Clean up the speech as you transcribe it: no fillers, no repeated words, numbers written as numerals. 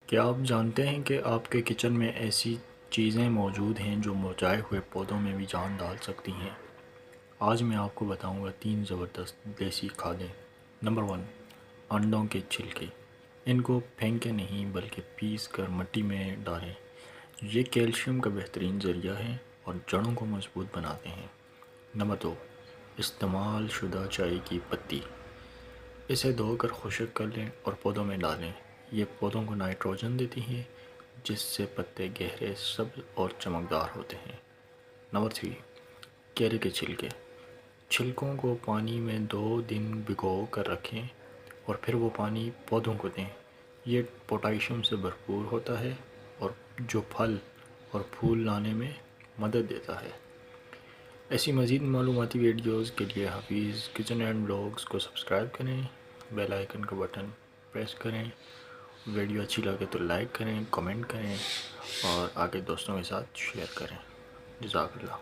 क्या आप जानते हैं कि आपके किचन में ऐसी चीज़ें मौजूद हैं जो मुरझाए हुए पौधों में भी जान डाल सकती हैं? आज मैं आपको बताऊंगा 3 ज़बरदस्त देसी खादें। नंबर 1, अंडों के छिलके। इनको फेंकें नहीं बल्कि पीस कर मिट्टी में डालें। ये कैल्शियम का बेहतरीन ज़रिया है और जड़ों को मजबूत बनाते हैं। नंबर 2, इस्तेमाल शुदा चाय की पत्ती। इसे धोकर खुश्क कर लें और पौधों में डालें। ये पौधों को नाइट्रोजन देती हैं जिससे पत्ते गहरे सब्ज और चमकदार होते हैं। नंबर 3, केले के छिलके। छिलकों को पानी में 2 दिन भिगो कर रखें और फिर वो पानी पौधों को दें। ये पोटाशियम से भरपूर होता है और जो फल और फूल लाने में मदद देता है। ऐसी मज़ीद मालूमाती वीडियोज़ के लिए हाफिज़ किचन एंड ब्लॉग्स को सब्सक्राइब करें, बेल आइकन का बटन प्रेस करें। वीडियो अच्छी लगे तो लाइक करें, कमेंट करें और आगे दोस्तों के साथ शेयर करें। जज़ाकल्लाह।